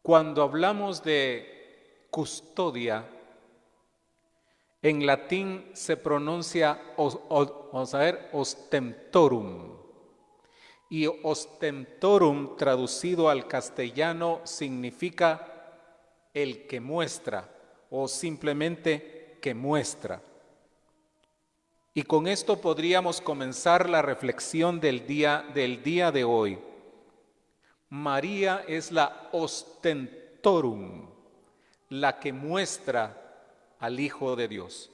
Cuando hablamos de custodia, en latín se pronuncia, vamos a ver, ostentorum. Y ostentorum, traducido al castellano, significa el que muestra o simplemente que muestra. Y con esto podríamos comenzar la reflexión del día de hoy. María es la ostentorum, la que muestra al Hijo de Dios.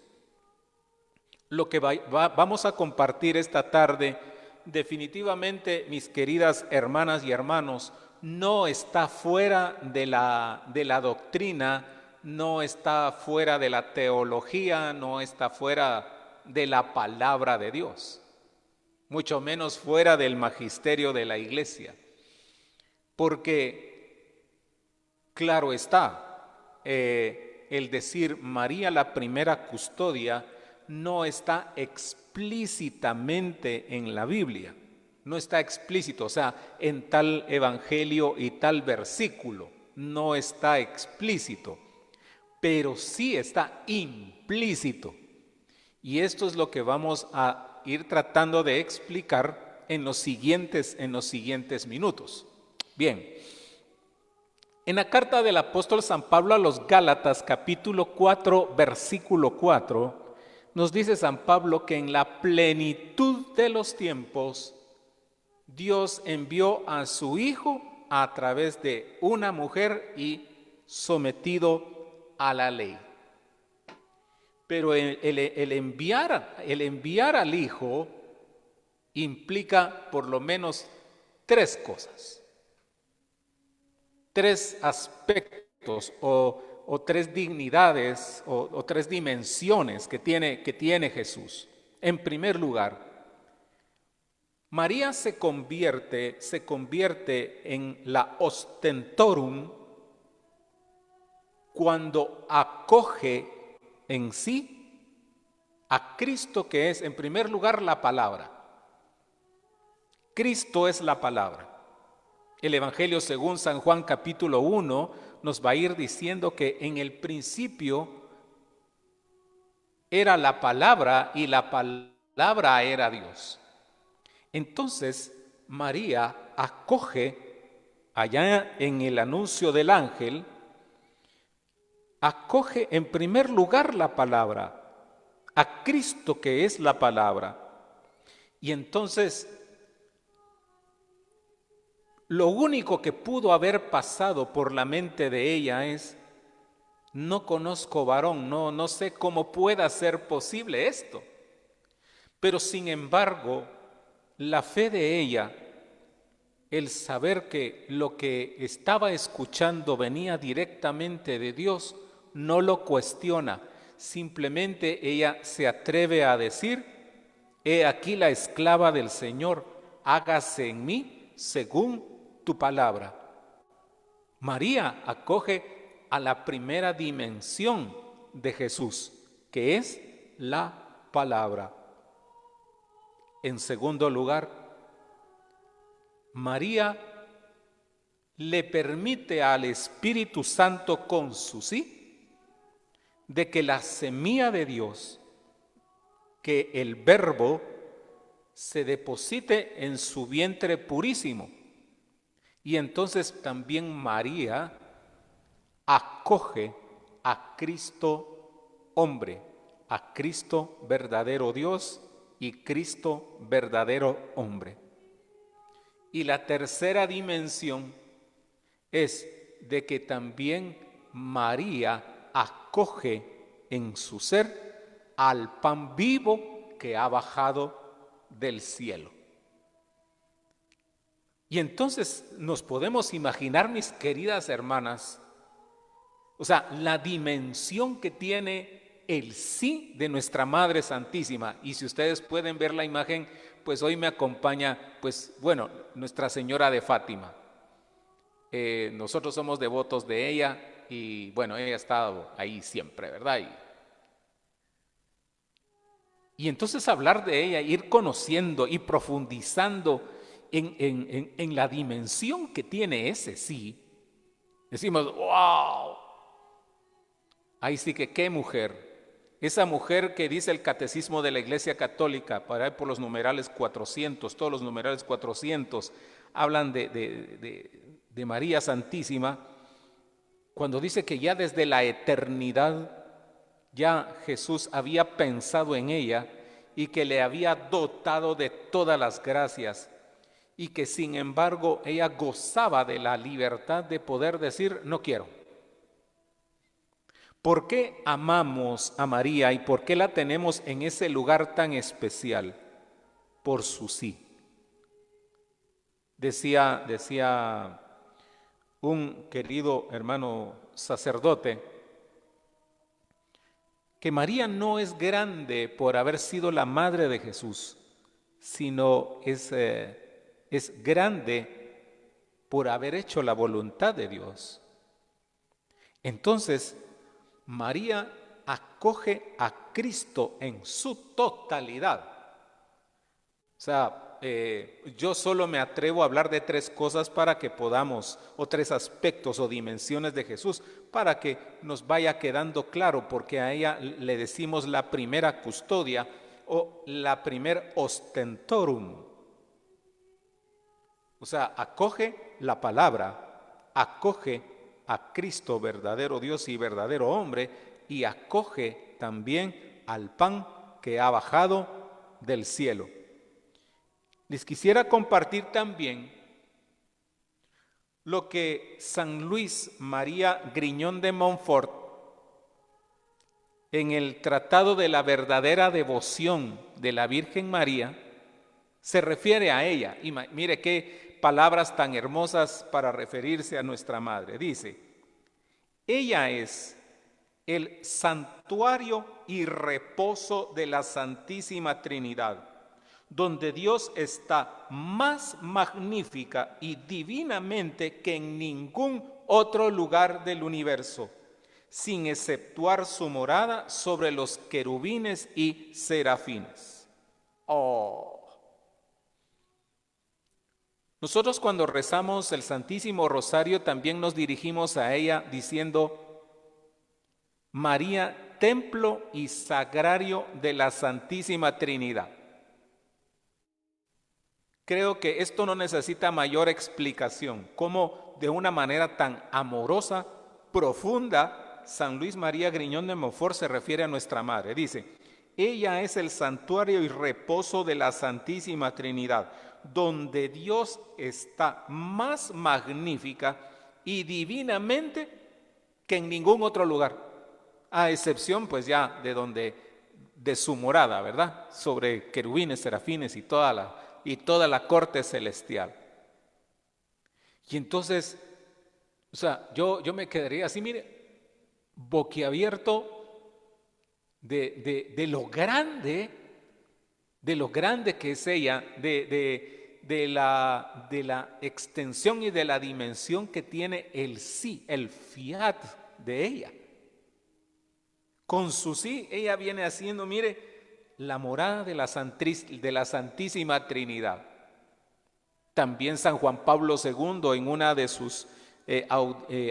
Lo que vamos a compartir esta tarde, definitivamente, mis queridas hermanas y hermanos, no está fuera de la doctrina, no está fuera de la teología, no está fuera de la palabra de Dios, mucho menos fuera del magisterio de la Iglesia. Porque, claro está, el decir María la primera custodia no está explícitamente en la Biblia, no está explícito, o sea, en tal evangelio y tal versículo, no está explícito, pero sí está implícito. Y esto es lo que vamos a ir tratando de explicar en los siguientes minutos. Bien, en la carta del apóstol San Pablo a los Gálatas, capítulo 4, versículo 4, nos dice San Pablo que en la plenitud de los tiempos, Dios envió a su Hijo a través de una mujer y sometido a la ley. Pero el enviar al Hijo implica por lo menos tres cosas, tres aspectos o tres dignidades o tres dimensiones que tiene Jesús. En primer lugar, María se convierte en la ostentorum cuando acoge en sí a Cristo, que es en primer lugar la palabra. Cristo es la palabra. El Evangelio según San Juan capítulo 1 nos va a ir diciendo que en el principio era la palabra y la palabra era Dios. Entonces María acoge, allá en el anuncio del ángel, acoge en primer lugar la palabra, a Cristo que es la palabra. Y entonces lo único que pudo haber pasado por la mente de ella es: no conozco varón, no sé cómo pueda ser posible esto. Pero sin embargo, la fe de ella, el saber que lo que estaba escuchando venía directamente de Dios, no lo cuestiona. Simplemente ella se atreve a decir: he aquí la esclava del Señor, hágase en mí según tu palabra. María acoge a la primera dimensión de Jesús, que es la palabra. En segundo lugar, María le permite al Espíritu Santo con su sí, de que la semilla de Dios, que el Verbo, se deposite en su vientre purísimo. Y entonces también María acoge a Cristo hombre, a Cristo verdadero Dios y Cristo verdadero hombre. Y la tercera dimensión es de que también María acoge en su ser al pan vivo que ha bajado del cielo. Y entonces nos podemos imaginar, mis queridas hermanas, o sea, la dimensión que tiene el sí de nuestra Madre Santísima. Y si ustedes pueden ver la imagen, pues hoy me acompaña, pues bueno, Nuestra Señora de Fátima. Nosotros somos devotos de ella y bueno, ella ha estado ahí siempre, ¿verdad? Y entonces hablar de ella, ir conociendo y profundizando en la dimensión que tiene ese sí, Decimos, wow, ahí sí que qué mujer. Esa mujer que dice el catecismo de la Iglesia Católica, para ir por los numerales 400, todos los numerales 400 hablan de María Santísima, cuando dice que ya desde la eternidad ya Jesús había pensado en ella y que le había dotado de todas las gracias y que sin embargo ella gozaba de la libertad de poder decir no quiero. ¿Por qué amamos a María y por qué la tenemos en ese lugar tan especial? Por su sí. Decía un querido hermano sacerdote que María no es grande por haber sido la madre de Jesús, sino es grande por haber hecho la voluntad de Dios. Entonces, María acoge a Cristo en su totalidad. O sea, yo solo me atrevo a hablar de tres cosas para que podamos, o tres aspectos o dimensiones de Jesús, para que nos vaya quedando claro, porque a ella le decimos la primera custodia o la primer ostentorum. O sea, acoge la palabra, acoge a Cristo, verdadero Dios y verdadero hombre, y acoge también al pan que ha bajado del cielo. Les quisiera compartir también lo que San Luis María Griñón de Montfort, en el Tratado de la verdadera devoción de la Virgen María, se refiere a ella. Y mire qué palabras tan hermosas para referirse a nuestra Madre. Dice, ella es el santuario y reposo de la Santísima Trinidad, donde Dios está más magnífica y divinamente que en ningún otro lugar del universo, sin exceptuar su morada sobre los querubines y serafines. Oh. Nosotros cuando rezamos el Santísimo Rosario también nos dirigimos a ella diciendo, María, templo y sagrario de la Santísima Trinidad. Creo que esto no necesita mayor explicación, cómo de una manera tan amorosa, profunda, San Luis María Griñón de Montfort se refiere a nuestra Madre. Dice, ella es el santuario y reposo de la Santísima Trinidad, donde Dios está más magnífica y divinamente que en ningún otro lugar, a excepción pues ya de su morada, ¿verdad? Sobre querubines, serafines y toda la corte celestial. Y entonces, o sea, yo me quedaría así, mire, boquiabierto de lo grande que es ella, de la extensión y de la dimensión que tiene el sí, el fiat de ella. Con su sí, ella viene haciendo, mire, la morada de la Santísima Trinidad. También San Juan Pablo II en una de sus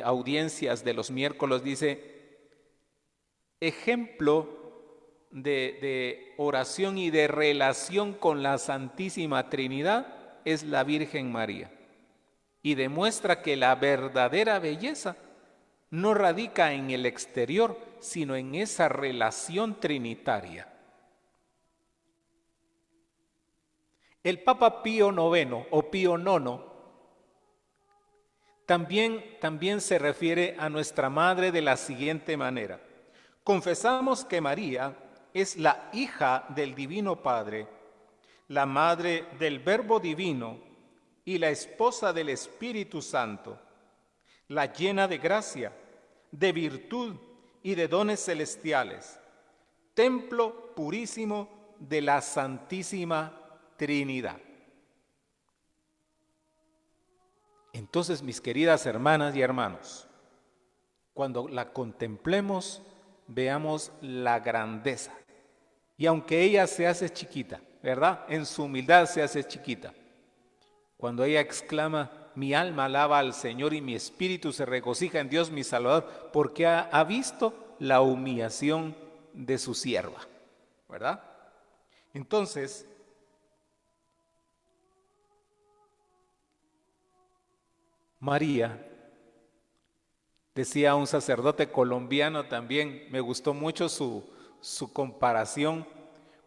audiencias de los miércoles dice, ejemplo de oración y de relación con la Santísima Trinidad es la Virgen María. Y demuestra que la verdadera belleza no radica en el exterior, sino en esa relación trinitaria. El Papa Pío IX o Pío IX también se refiere a nuestra Madre de la siguiente manera. Confesamos que María es la hija del Divino Padre, la madre del Verbo Divino y la esposa del Espíritu Santo, la llena de gracia, de virtud y de dones celestiales, templo purísimo de la Santísima Trinidad. Entonces, mis queridas hermanas y hermanos, cuando la contemplemos, veamos la grandeza. Y aunque ella se hace chiquita, ¿verdad? En su humildad se hace chiquita. Cuando ella exclama, mi alma alaba al Señor y mi espíritu se regocija en Dios mi Salvador, porque ha visto la humillación de su sierva, ¿verdad? Entonces, María, decía un sacerdote colombiano también, me gustó mucho su comparación,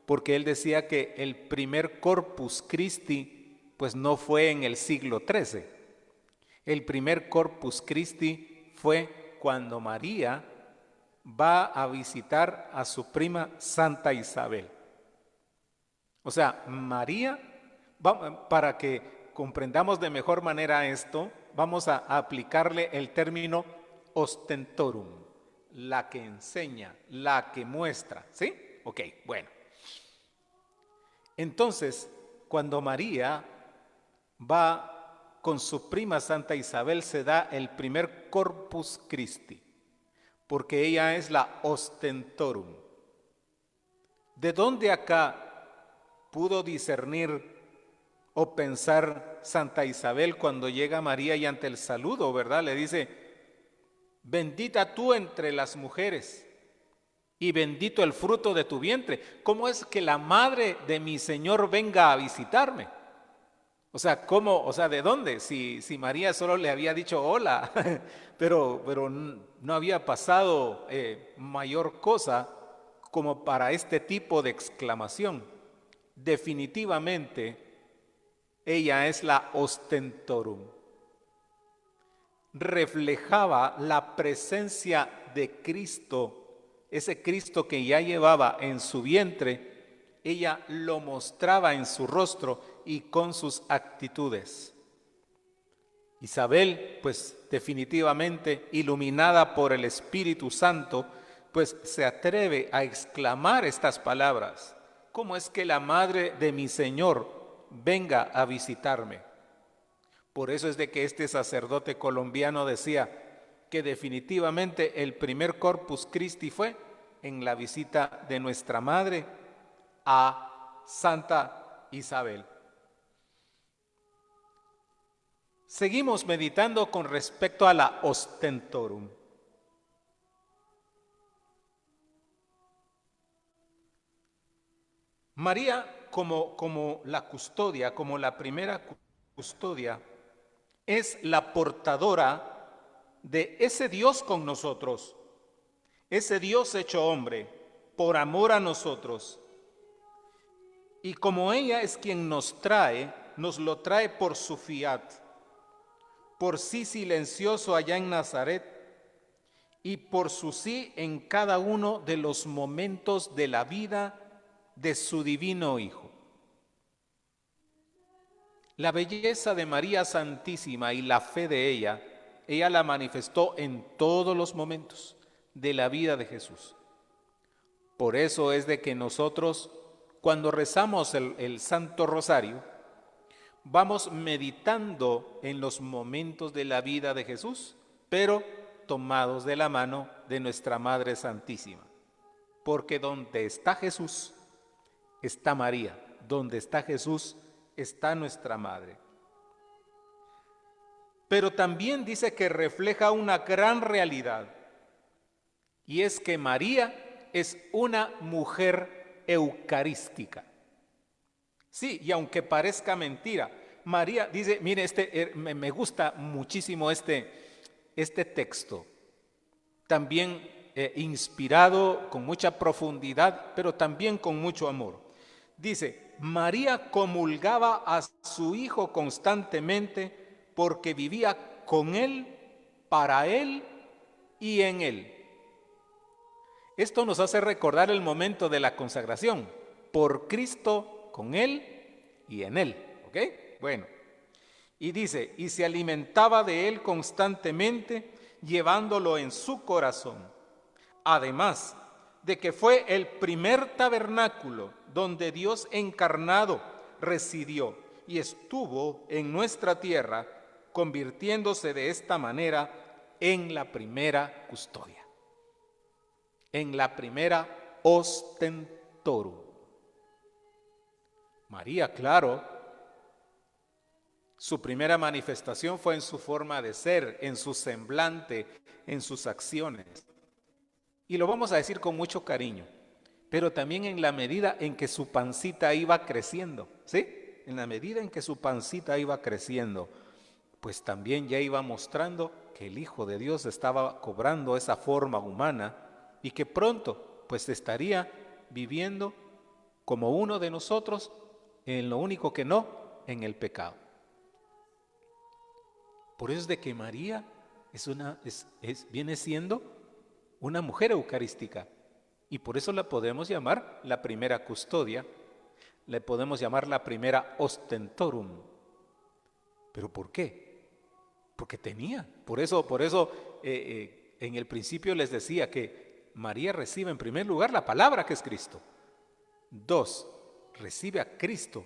porque él decía que el primer Corpus Christi pues no fue en el siglo XIII. El primer Corpus Christi fue cuando María va a visitar a su prima Santa Isabel. O sea, María, para que comprendamos de mejor manera esto, vamos a aplicarle el término ostentorum, la que enseña, la que muestra, ¿sí? Ok, bueno. Entonces, cuando María va con su prima Santa Isabel, se da el primer Corpus Christi, porque ella es la ostentorum. ¿De dónde acá pudo discernir o pensar Santa Isabel cuando llega María y ante el saludo, ¿verdad? Le dice, bendita tú entre las mujeres y bendito el fruto de tu vientre. ¿Cómo es que la madre de mi Señor venga a visitarme? O sea, ¿cómo? O sea, ¿de dónde? Si María solo le había dicho hola, pero no había pasado mayor cosa como para este tipo de exclamación. Definitivamente, ella es la ostentorum. Reflejaba la presencia de Cristo, ese Cristo que ya llevaba en su vientre, ella lo mostraba en su rostro y con sus actitudes. Isabel, pues definitivamente iluminada por el Espíritu Santo, pues se atreve a exclamar estas palabras. ¿Cómo es que la madre de mi Señor venga a visitarme? Por eso es de que este sacerdote colombiano decía que definitivamente el primer Corpus Christi fue en la visita de nuestra madre a Santa Isabel. Seguimos meditando con respecto a la ostentorum. María como la custodia, como la primera custodia, es la portadora de ese Dios con nosotros, ese Dios hecho hombre, por amor a nosotros. Y como ella es quien nos lo trae por su fiat, por sí silencioso allá en Nazaret y por su sí en cada uno de los momentos de la vida de su divino Hijo. La belleza de María Santísima y la fe de ella la manifestó en todos los momentos de la vida de Jesús. Por eso es de que nosotros, cuando rezamos el Santo Rosario, vamos meditando en los momentos de la vida de Jesús, pero tomados de la mano de nuestra Madre Santísima. Porque donde está Jesús, está María. Donde está Jesús, está nuestra Madre. Pero también dice que refleja una gran realidad, y es que María es una mujer eucarística. Sí, y aunque parezca mentira, María dice, mire, me gusta muchísimo este texto, también inspirado con mucha profundidad, pero también con mucho amor. Dice, María comulgaba a su hijo constantemente porque vivía con él, para él y en él. Esto nos hace recordar el momento de la consagración, por Cristo, con él y en él. ¿Ok? Bueno. Y dice, y se alimentaba de él constantemente, llevándolo en su corazón. Además de que fue el primer tabernáculo donde Dios encarnado residió y estuvo en nuestra tierra, convirtiéndose de esta manera en la primera custodia, en la primera ostentorum. María, claro, Su primera manifestación fue en su forma de ser, en su semblante, en sus acciones. Y lo vamos a decir con mucho cariño, pero también en la medida en que su pancita iba creciendo, ¿sí? En la medida en que su pancita iba creciendo, pues también ya iba mostrando que el Hijo de Dios estaba cobrando esa forma humana y que pronto pues estaría viviendo como uno de nosotros, en lo único que no, en el pecado. Por eso es de que María viene siendo una mujer eucarística, y por eso la podemos llamar la primera custodia, le podemos llamar la primera ostentorum. ¿Pero por qué? Porque tenía. Por eso en el principio les decía que María recibe en primer lugar la palabra que es Cristo. 2, recibe a Cristo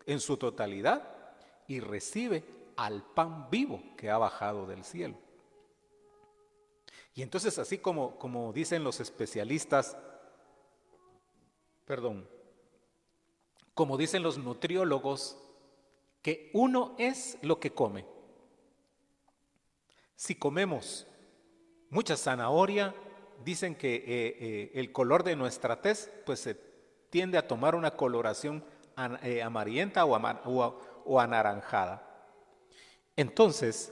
en su totalidad y recibe al pan vivo que ha bajado del cielo. Y entonces, así como dicen los especialistas, como dicen los nutriólogos, que uno es lo que come. Si comemos mucha zanahoria, dicen que el color de nuestra tez pues se tiende a tomar una coloración amarillenta o anaranjada. Entonces,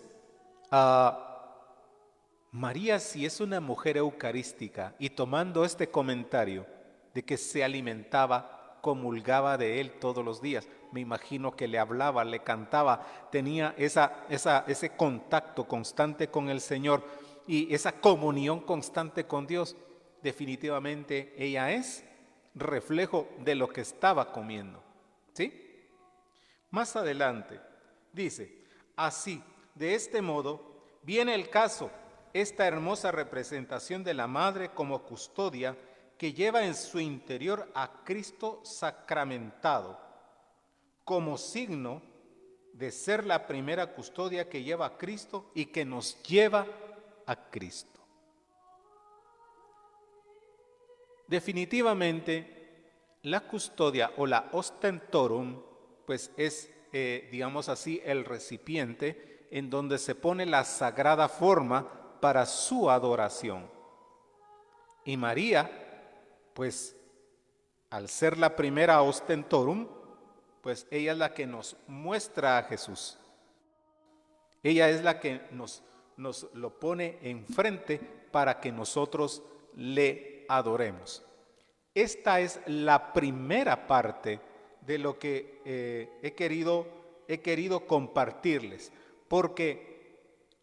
María, si es una mujer eucarística, y tomando este comentario de que se alimentaba, comulgaba de él todos los días, me imagino que le hablaba, le cantaba, tenía ese contacto constante con el Señor y esa comunión constante con Dios, definitivamente ella es reflejo de lo que estaba comiendo, ¿sí? Más adelante dice, así, de este modo, viene el caso, esta hermosa representación de la Madre como custodia que lleva en su interior a Cristo sacramentado, como signo de ser la primera custodia que lleva a Cristo y que nos lleva a Cristo. Definitivamente, la custodia o la ostentorum, pues es, digamos así, el recipiente en donde se pone la sagrada forma para su adoración. Y María, pues al ser la primera ostentorum, pues ella es la que nos muestra a Jesús. Ella es la que nos lo pone enfrente para que nosotros le adoremos. Esta es la primera parte de lo que he querido compartirles, porque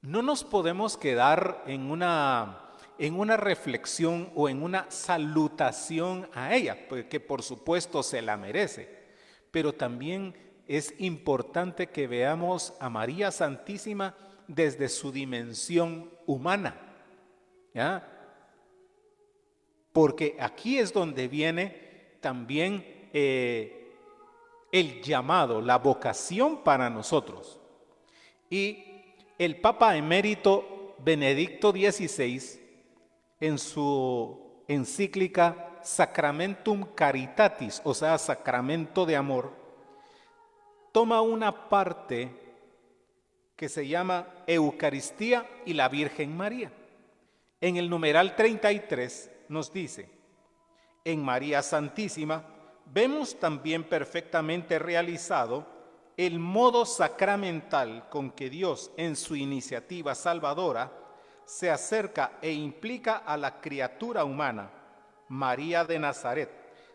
no nos podemos quedar en una reflexión o en una salutación a ella, porque por supuesto se la merece, pero también es importante que veamos a María Santísima desde su dimensión humana, ¿ya? Porque aquí es donde viene también el llamado, la vocación para nosotros. Y el Papa emérito Benedicto XVI, en su encíclica Sacramentum Caritatis, o sea, sacramento de amor, toma una parte que se llama Eucaristía y la Virgen María. En el numeral 33 nos dice, en María Santísima vemos también perfectamente realizado el modo sacramental con que Dios en su iniciativa salvadora se acerca e implica a la criatura humana, María de Nazaret.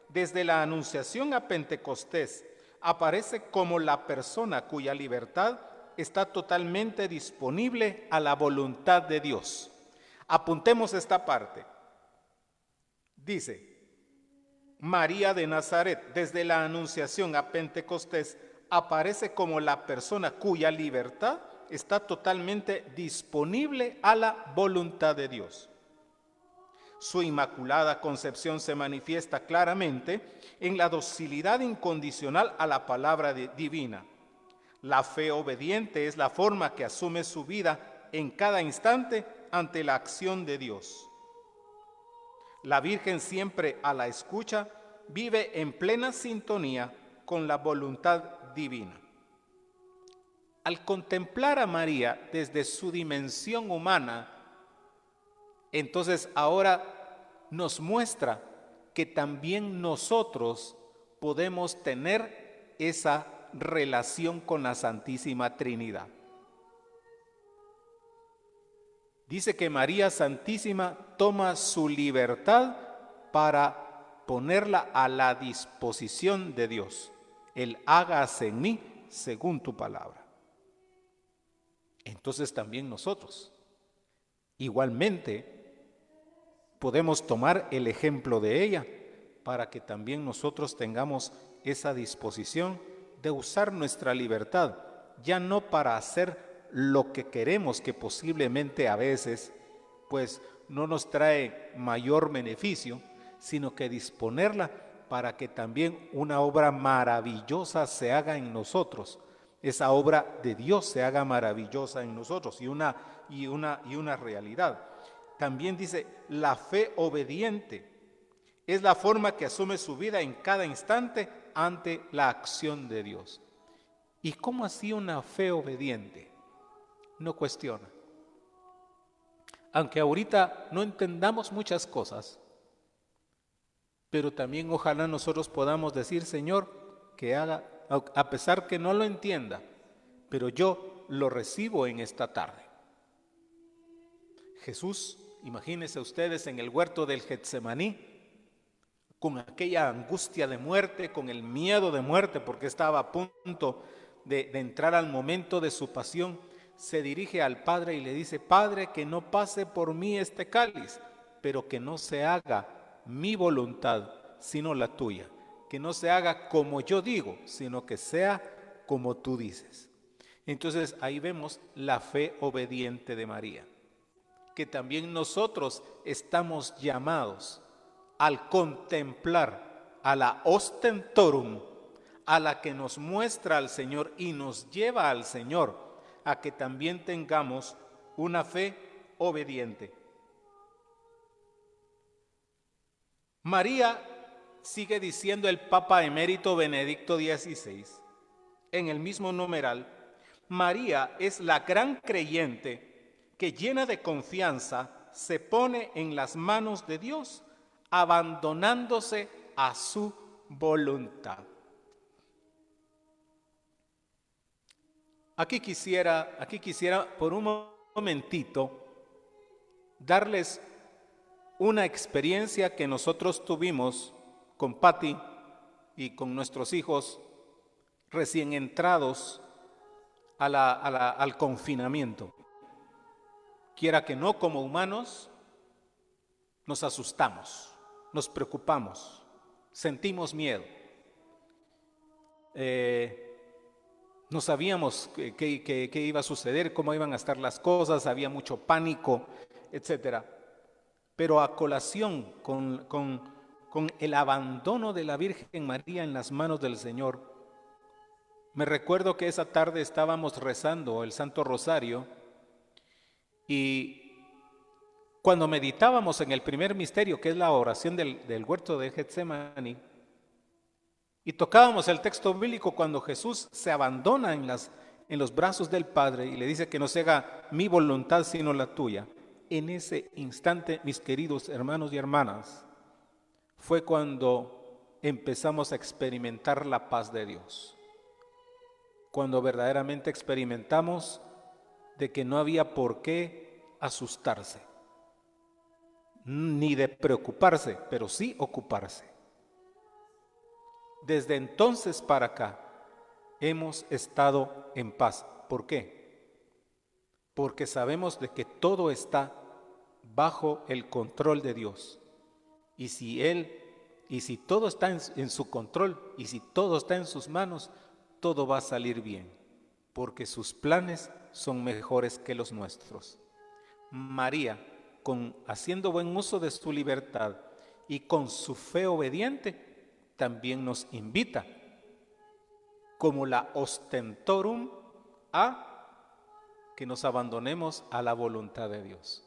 Desde la Anunciación a Pentecostés aparece como la persona cuya libertad está totalmente disponible a la voluntad de Dios. Apuntemos esta parte. Dice, María de Nazaret, desde la Anunciación a Pentecostés, aparece como la persona cuya libertad está totalmente disponible a la voluntad de Dios. Su inmaculada concepción se manifiesta claramente en la docilidad incondicional a la palabra divina. La fe obediente es la forma que asume su vida en cada instante ante la acción de Dios. La Virgen, siempre a la escucha, vive en plena sintonía con la voluntad divina. al contemplar a María desde su dimensión humana, entonces ahora nos muestra que también nosotros podemos tener esa relación con la Santísima Trinidad. Dice que María Santísima toma su libertad para ponerla a la disposición de Dios. Él hágase en mí según tu palabra. Entonces también nosotros, igualmente, podemos tomar el ejemplo de ella para que también nosotros tengamos esa disposición de usar nuestra libertad, ya no para hacer lo que queremos, que posiblemente a veces pues no nos trae mayor beneficio, sino que disponerla para que también una obra maravillosa se haga en nosotros, esa obra de Dios se haga maravillosa en nosotros y una realidad. También dice, la fe obediente es la forma que asume su vida en cada instante ante la acción de Dios. ¿Y cómo así una fe obediente? No cuestiona. Aunque ahorita no entendamos muchas cosas, pero también ojalá nosotros podamos decir, Señor, que haga, a pesar que no lo entienda, pero yo lo recibo en esta tarde. Jesús, imagínense ustedes en el huerto del Getsemaní, con aquella angustia de muerte, con el miedo de muerte, porque estaba a punto de entrar al momento de su pasión, se dirige al Padre y le dice, Padre, que no pase por mí este cáliz, pero que no se haga mi voluntad, sino la tuya. Que no se haga como yo digo, sino que sea como tú dices. Entonces ahí vemos la fe obediente de María, que también nosotros estamos llamados al contemplar a la ostentorum, a la que nos muestra al Señor y nos lleva al Señor, a que también tengamos una fe obediente. María, sigue diciendo el Papa Emérito Benedicto XVI, en el mismo numeral, María es la gran creyente que llena de confianza se pone en las manos de Dios, abandonándose a su voluntad. Aquí quisiera por un momentito darles una experiencia que nosotros tuvimos con Patti y con nuestros hijos recién entrados al confinamiento. Quiera que no, como humanos, nos asustamos, nos preocupamos, sentimos miedo. No sabíamos qué iba a suceder, cómo iban a estar las cosas, había mucho pánico, etc. Pero a colación con el abandono de la Virgen María en las manos del Señor, me recuerdo que esa tarde estábamos rezando el Santo Rosario y cuando meditábamos en el primer misterio, que es la oración del huerto de Getsemaní, y tocábamos el texto bíblico cuando Jesús se abandona en los brazos del Padre y le dice que no se haga mi voluntad sino la tuya. En ese instante, mis queridos hermanos y hermanas, fue cuando empezamos a experimentar la paz de Dios. Cuando verdaderamente experimentamos de que no había por qué asustarse, ni de preocuparse, pero sí ocuparse. Desde entonces para acá hemos estado en paz. ¿Por qué? Porque sabemos de que todo está bajo el control de Dios. Y si todo está en su control, y si todo está en sus manos, todo va a salir bien, porque sus planes son mejores que los nuestros. María, haciendo buen uso de su libertad y con su fe obediente, también nos invita, como la ostentorum, a que nos abandonemos a la voluntad de Dios.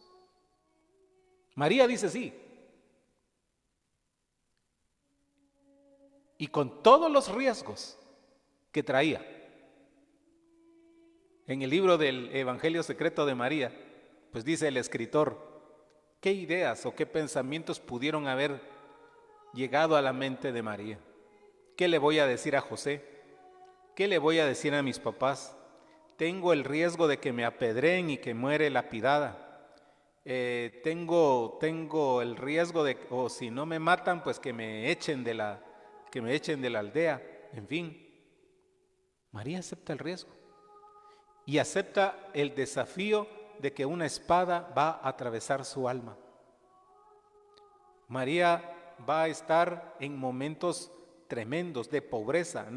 María dice sí, y con todos los riesgos que traía. En el libro del Evangelio Secreto de María, pues dice el escritor, ¿qué ideas o qué pensamientos pudieron haber llegado a la mente de María? ¿Qué le voy a decir a José? ¿Qué le voy a decir a mis papás? Tengo el riesgo de que me apedreen y que muere lapidada. Tengo el riesgo de, o si no me matan, pues que me echen de la aldea. En fin, María acepta el riesgo y acepta el desafío de que una espada va a atravesar su alma. María va a estar en momentos tremendos de pobreza,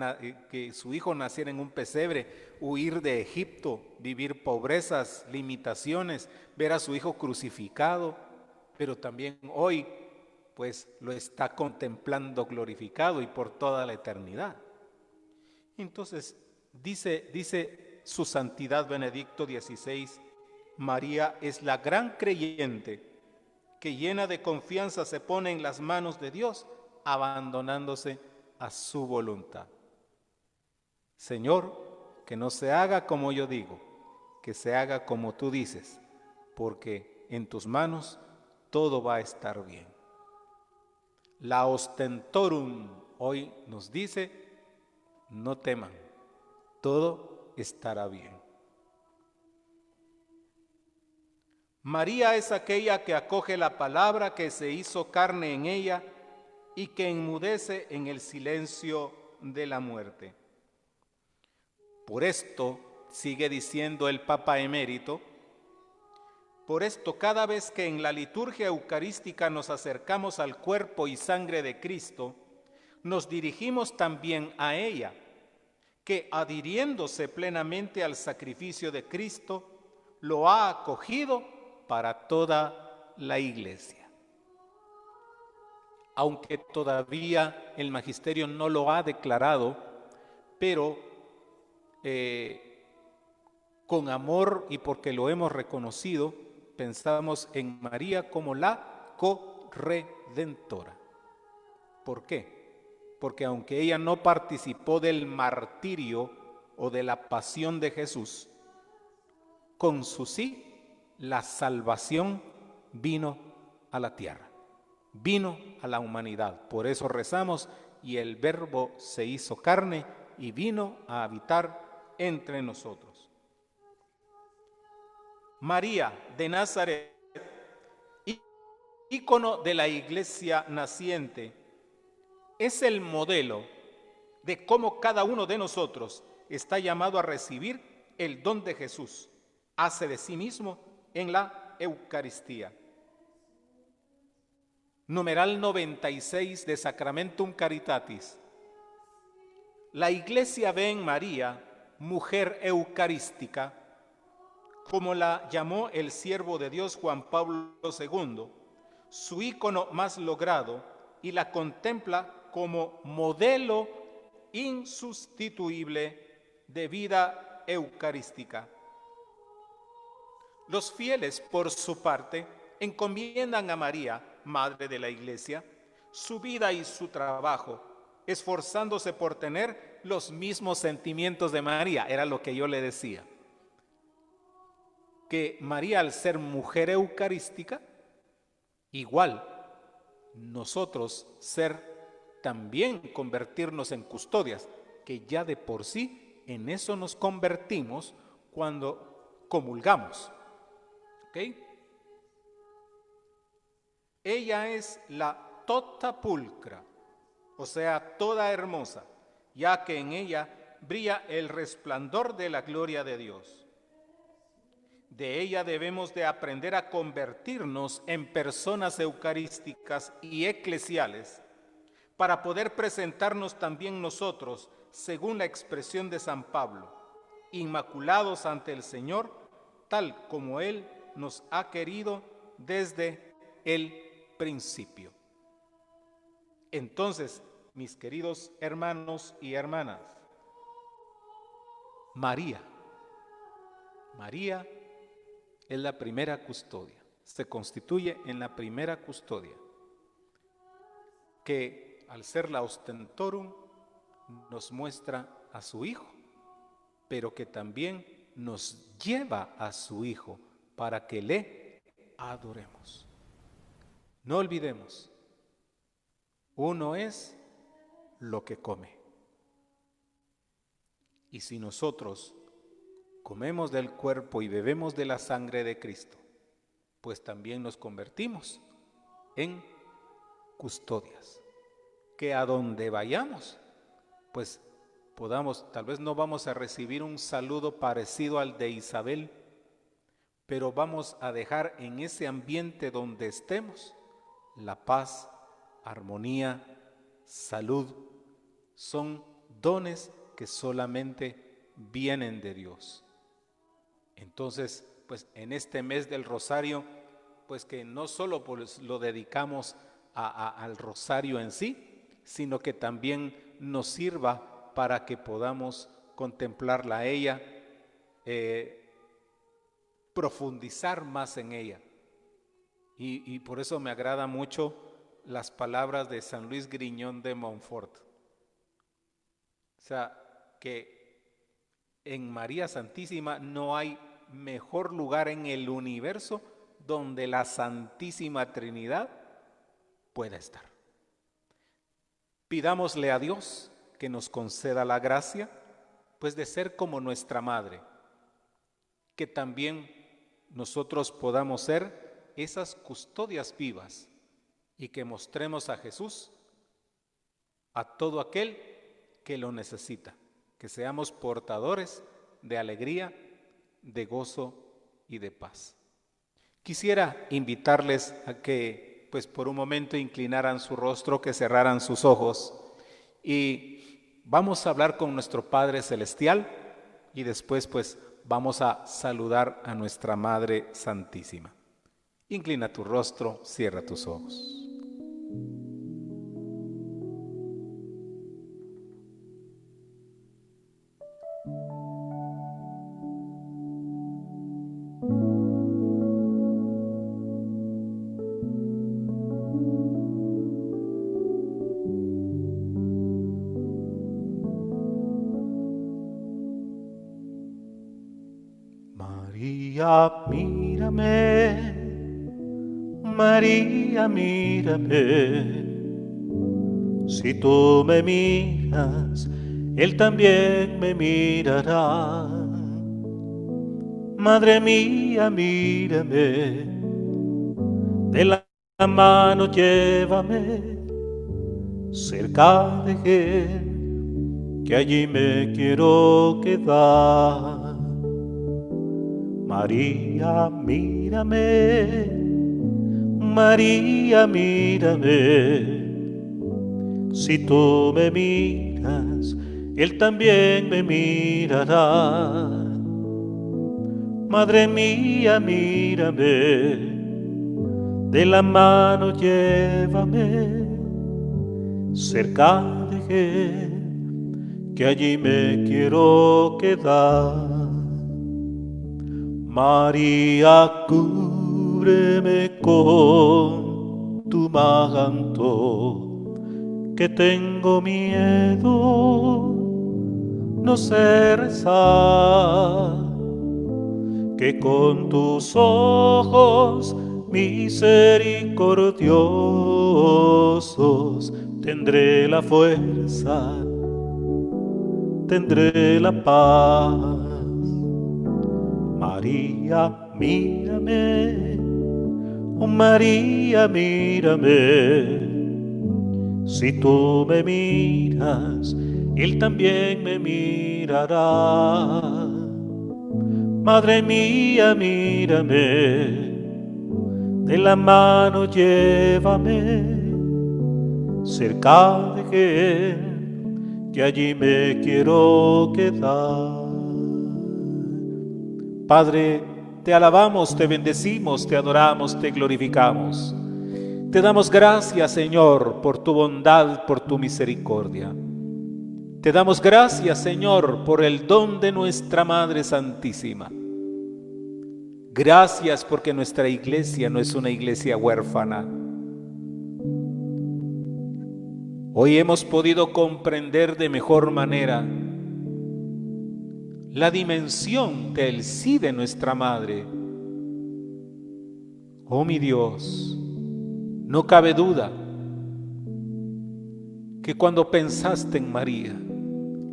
que su hijo naciera en un pesebre, huir de Egipto, vivir pobrezas, limitaciones, ver a su hijo crucificado, pero también hoy pues lo está contemplando glorificado y por toda la eternidad. Entonces dice su santidad Benedicto XVI, María es la gran creyente que llena de confianza se pone en las manos de Dios, abandonándose a su voluntad. Señor, que no se haga como yo digo, que se haga como tú dices, porque en tus manos todo va a estar bien. La ostentorum hoy nos dice, no teman, todo estará bien. María es aquella que acoge la palabra que se hizo carne en ella y que enmudece en el silencio de la muerte. Por esto, sigue diciendo el Papa Emérito, por esto cada vez que en la liturgia eucarística nos acercamos al cuerpo y sangre de Cristo, nos dirigimos también a ella, que adhiriéndose plenamente al sacrificio de Cristo, lo ha acogido para toda la Iglesia. Aunque todavía el magisterio no lo ha declarado, pero con amor y porque lo hemos reconocido, pensamos en María como la corredentora. ¿Por qué? Porque aunque ella no participó del martirio o de la pasión de Jesús, con su sí, la salvación vino a la tierra, vino a la humanidad. Por eso rezamos, y el Verbo se hizo carne y vino a habitar entre nosotros. María de Nazaret, ícono de la iglesia naciente, es el modelo de cómo cada uno de nosotros está llamado a recibir el don de Jesús. Hace de sí mismo en la Eucaristía. Numeral 96 de Sacramentum Caritatis. La Iglesia ve en María, mujer eucarística, como la llamó el siervo de Dios Juan Pablo II, su ícono más logrado, y la contempla como modelo insustituible de vida eucarística. Los fieles, por su parte, encomiendan a María, Madre de la Iglesia, su vida y su trabajo, esforzándose por tener los mismos sentimientos de María. Era lo que yo le decía. Que María, al ser mujer eucarística, igual nosotros también convertirnos en custodias, que ya de por sí en eso nos convertimos cuando comulgamos. ¿Okay? Ella es la tota pulcra, o sea, toda hermosa, ya que en ella brilla el resplandor de la gloria de Dios. De ella debemos de aprender a convertirnos en personas eucarísticas y eclesiales para poder presentarnos también nosotros, según la expresión de San Pablo, inmaculados ante el Señor, tal como Él nos ha querido desde el principio. Entonces, mis queridos hermanos y hermanas, María es la primera custodia, se constituye en la primera custodia, que al ser la ostentorum nos muestra a su Hijo, pero que también nos lleva a su Hijo para que le adoremos. No olvidemos, uno es lo que come. Y si nosotros comemos del cuerpo y bebemos de la sangre de Cristo, pues también nos convertimos en custodias, que a donde vayamos, pues podamos, tal vez no vamos a recibir un saludo parecido al de Isabel, pero vamos a dejar en ese ambiente donde estemos la paz, armonía, salud. Son dones que solamente vienen de Dios. Entonces, pues en este mes del Rosario, pues que no solo pues lo dedicamos al Rosario en sí, sino que también nos sirva para que podamos contemplarla a ella, profundizar más en ella. Y por eso me agrada mucho las palabras de San Luis Griñón de Montfort. O sea, que en María Santísima no hay mejor lugar en el universo donde la Santísima Trinidad pueda estar. Pidámosle a Dios que nos conceda la gracia, pues de ser como nuestra Madre, que también nosotros podamos ser esas custodias vivas y que mostremos a Jesús a todo aquel que lo necesita, que seamos portadores de alegría, de gozo y de paz. Quisiera invitarles a que, pues por un momento inclinaran su rostro, que cerraran sus ojos y vamos a hablar con nuestro Padre Celestial y después pues vamos a saludar a nuestra Madre Santísima. Inclina tu rostro, cierra tus ojos. María, mírame, María, mírame. Si tú me miras, Él también me mirará. Madre mía, mírame, de la mano llévame cerca de Él, que allí me quiero quedar. María, mírame, María, mírame. Si tú me miras, Él también me mirará. Madre mía, mírame, de la mano llévame cerca de Él, que allí me quiero quedar. María, cúbreme con tu manto, que tengo miedo, no sé rezar, que con tus ojos misericordiosos tendré la fuerza, tendré la paz. María, mírame, oh María, mírame. Si tú me miras, Él también me mirará. Madre mía, mírame, de la mano llévame cerca de Él, que allí me quiero quedar. Padre, te alabamos, te bendecimos, te adoramos, te glorificamos. Te damos gracias, Señor, por tu bondad, por tu misericordia. Te damos gracias, Señor, por el don de nuestra Madre Santísima. Gracias porque nuestra iglesia no es una iglesia huérfana. Hoy hemos podido comprender de mejor manera la dimensión del sí de nuestra Madre. Oh mi Dios, no cabe duda que cuando pensaste en María,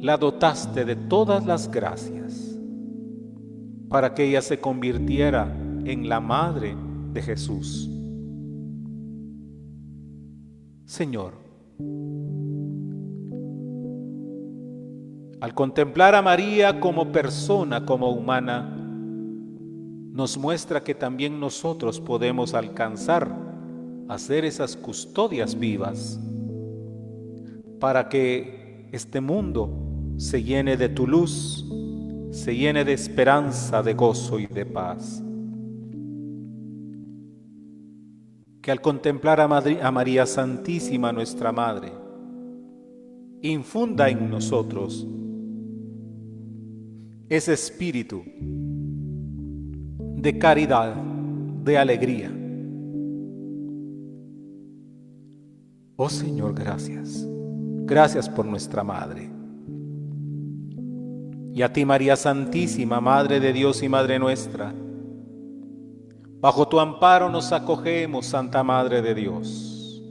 la dotaste de todas las gracias para que ella se convirtiera en la Madre de Jesús. Señor, al contemplar a María como persona, como humana, nos muestra que también nosotros podemos alcanzar a ser esas custodias vivas para que este mundo se llene de tu luz, se llene de esperanza, de gozo y de paz. Que al contemplar a María Santísima, nuestra Madre, infunda en nosotros ese espíritu de caridad, de alegría. Oh Señor, gracias. Gracias por nuestra Madre. Y a ti, María Santísima, Madre de Dios y Madre nuestra, bajo tu amparo nos acogemos, Santa Madre de Dios.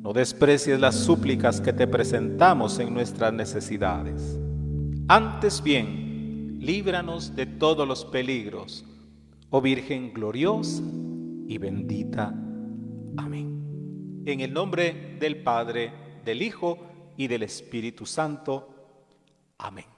No desprecies las súplicas que te presentamos en nuestras necesidades. Antes bien, líbranos de todos los peligros, oh Virgen gloriosa y bendita. Amén. En el nombre del Padre, del Hijo y del Espíritu Santo. Amén.